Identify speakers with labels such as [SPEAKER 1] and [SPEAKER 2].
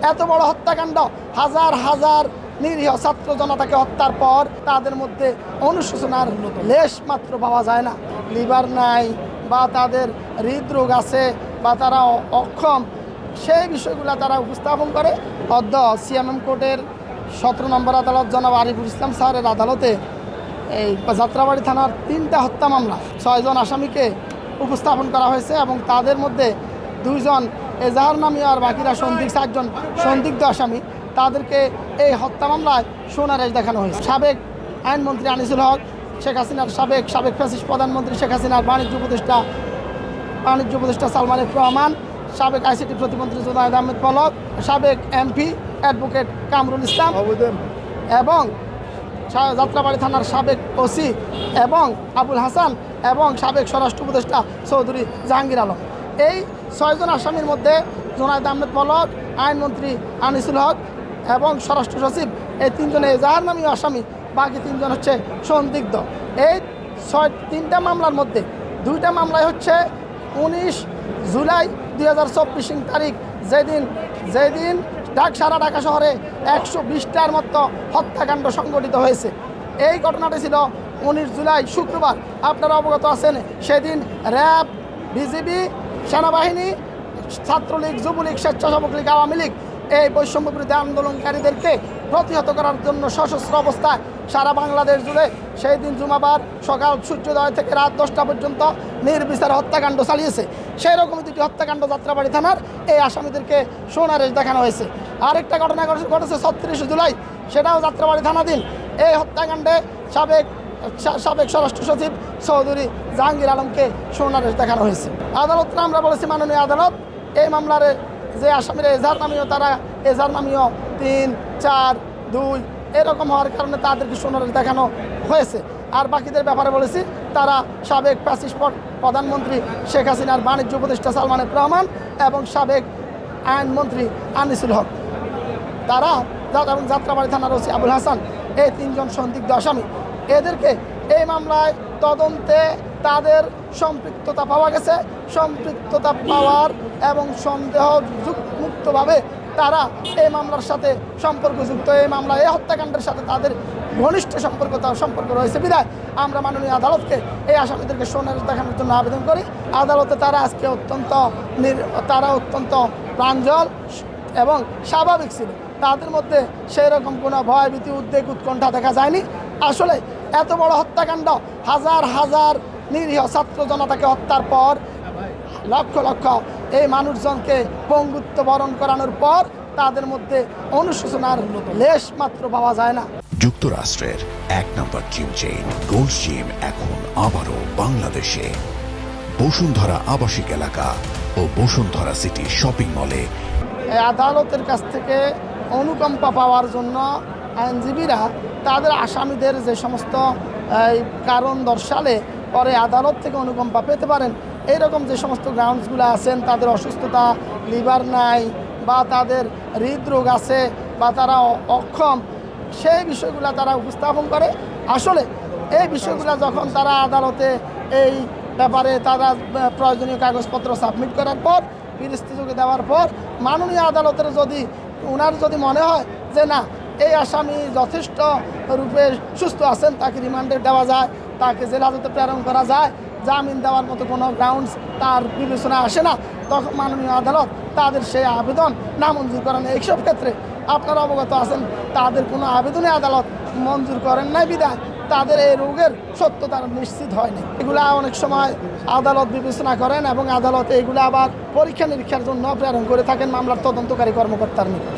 [SPEAKER 1] এত বড় হত্যাকাণ্ড, হাজার হাজার নিরীহ ছাত্র জনতাকে হত্যার পর তাদের মধ্যে অনুশোচনার লেশ মাত্র পাওয়া যায় না। লিভার নাই বা তাদের হৃদরোগ আছে বা তারা অক্ষম, সেই বিষয়গুলো তারা উপস্থাপন করে। অদ্য সিএমএম কোর্টের 17 নম্বর আদালত জনাব আরিফুল ইসলাম স্যারের আদালতে এই যাত্রাবাড়ি থানার 3টা হত্যা মামলা 6 জন আসামিকে উপস্থাপন করা হয়েছে এবং তাদের মধ্যে 2 জন এজাহার নামী আর বাকিরা 4 জন সন্দিগ্ধ আসামি। তাদেরকে এই হত্যা মামলায় সোনারেশ দেখানো হয়েছে। সাবেক আইনমন্ত্রী আনিসুল হক, শেখ হাসিনার সাবেক ফ্যাসিস্ট প্রধানমন্ত্রী শেখ হাসিনার বাণিজ্য উপদেষ্টা সালমান এফ রহমান, সাবেক আইসিটি প্রতিমন্ত্রী জুনায়েদ আহমেদ পলক, সাবেক এমপি অ্যাডভোকেট কামরুল ইসলাম এবং যাত্রাবাড়ি থানার সাবেক ওসি এবং আবুল হাসান এবং সাবেক স্বরাষ্ট্র উপদেষ্টা চৌধুরী জাহাঙ্গীর আলম। এই 6 জন আসামির মধ্যে জুনায়েদ আহমেদ পলক, আইনমন্ত্রী আনিসুল হক এবং স্বরাষ্ট্র সচিব, এই 3 জন এজাহার নামীয় আসামি, বাকি 3 জন হচ্ছে সন্দিগ্ধ। এই 3টা মামলার মধ্যে 2টা মামলায় হচ্ছে 19 জুলাই 2024 তারিখ, যেদিন সারা ঢাকা শহরে 120টার মতো হত্যাকাণ্ড সংঘটিত হয়েছে। এই ঘটনাটি ছিল 19 জুলাই শুক্রবার। আপনারা অবগত আছেন, সেদিন র্যাব, বিজিবি, সেনাবাহিনী, ছাত্রলীগ, যুবলীগ, স্বেচ্ছাসেবক লীগ, আওয়ামী লীগ এই বৈষম্যবিরোধী আন্দোলনকারীদেরকে প্রতিহত করার জন্য সশস্ত্র অবস্থায় সারা বাংলাদেশ জুড়ে সেই দিন জুমাবার সকাল সূর্যোদয় থেকে রাত 10টা পর্যন্ত নির্বিচারে হত্যাকাণ্ড চালিয়েছে। সেই রকমই 2টি হত্যাকাণ্ড যাত্রাবাড়ি থানার এই আসামিদেরকে সোনারেশ দেখানো হয়েছে। আরেকটা ঘটনা ঘটেছে 36 জুলাই, সেটাও যাত্রাবাড়ি থানাধীন। এই হত্যাকাণ্ডে সাবেক স্বরাষ্ট্র সচিব চৌধুরী জাহাঙ্গীর আলমকে সোনারেশ দেখানো হয়েছে। আদালতটা আমরা বলেছি, মাননীয় আদালত এই মামলার যে আসামিরা এজাহার নামীয়, তারা এজাহার নামীয় 3, 4, 2 এরকম হওয়ার কারণে তাদেরকে সোনারেশ দেখানো হয়েছে। আর বাকিদের ব্যাপারে বলেছি, তারা সাবেক ফ্যাসিস্ট প্রধানমন্ত্রী শেখ হাসিনার বাণিজ্য উপদেষ্টা সালমান এফ রহমান এবং সাবেক আইনমন্ত্রী আনিসুল হক, তারা এবং যাত্রাবাড়ি থানার ওসি আবুল হাসান, এই 3 জন সন্দিগ্ধ আসামি। এদেরকে এই মামলায় তদন্তে তাদের সম্পৃক্ততা পাওয়া গেছে। সম্পৃক্ততা পাওয়ার এবং সন্দেহ মুক্তভাবে তারা এই মামলার সাথে সম্পর্কযুক্ত। এই মামলা, এই হত্যাকাণ্ডের সাথে তাদের ঘনিষ্ঠ সম্পর্ক রয়েছে বিধায় আমরা মাননীয় আদালতকে এই আসামিদেরকে সোনারেশ দেখানোর জন্য আবেদন করি। আদালতে তারা আজকে অত্যন্ত প্রাঞ্জল এবং স্বাভাবিক ছিল। তাদের মধ্যে সেই রকম কোনো ভয়, ভীতি, উদ্বেগ, উৎকণ্ঠা দেখা যায়নি। আসলে এত বড় হত্যাকাণ্ড, হাজার হাজার নিরীহ ছাত্র জনতাকে হত্যার পর লক্ষ লক্ষ এই মানুষজনকে পঙ্গুত্ব বরণ করানোর পর তাদের মধ্যে অনুশোচনার লেশ মাত্র পাওয়া যায় না।
[SPEAKER 2] যুক্তরাষ্ট্রের 1 নম্বর জিম চেইন গোল্ড জিম এখন আবারও বাংলাদেশে। বসুন্ধরা আবাসিক এলাকা ও বসুন্ধরা সিটি শপিং মলে।
[SPEAKER 1] আদালতের কাছ থেকে অনুকম্পা পাওয়ার জন্য আইনজীবীরা তাদের আসামিদের যে সমস্ত কারণ দর্শালে পরে আদালত থেকে অনুকম্পা পেতে পারেন, এইরকম যে সমস্ত গ্রাউন্ডসগুলো আছেন, তাদের অসুস্থতা, লিভার নাই বা তাদের হৃদরোগ আছে বা তারা অক্ষম, সেই বিষয়গুলো তারা উপস্থাপন করে। আসলে এই বিষয়গুলো যখন তারা আদালতে এই ব্যাপারে তারা প্রয়োজনীয় কাগজপত্র সাবমিট করার পর, ফিরিস্তিযোগে দেওয়ার পর, মাননীয় আদালতের ওনার যদি মনে হয় যে না, এই আসামি যথেষ্ট রূপে সুস্থ আছেন, তাকে রিমান্ডে দেওয়া যায়, তাকে জেল হাজতে প্রেরণ করা যায়, জামিন দেওয়ার মতো কোনো গ্রাউন্ডস তার বিবেচনা আসে না, তখন মাননীয় আদালত তাদের সেই আবেদন নামঞ্জুর করেন। এইসব ক্ষেত্রে আপনারা অবগত আছেন, তাদের কোনো আবেদনে আদালত মঞ্জুর করেন নাই বিধায় তাদের এই রোগের সত্যতা নিশ্চিত হয়নি। এগুলা অনেক সময় আদালত বিবেচনা করেন এবং আদালত এগুলো আবার পরীক্ষা নিরীক্ষার জন্য প্রেরণ করে থাকেন মামলার তদন্তকারী কর্মকর্তার নিকট।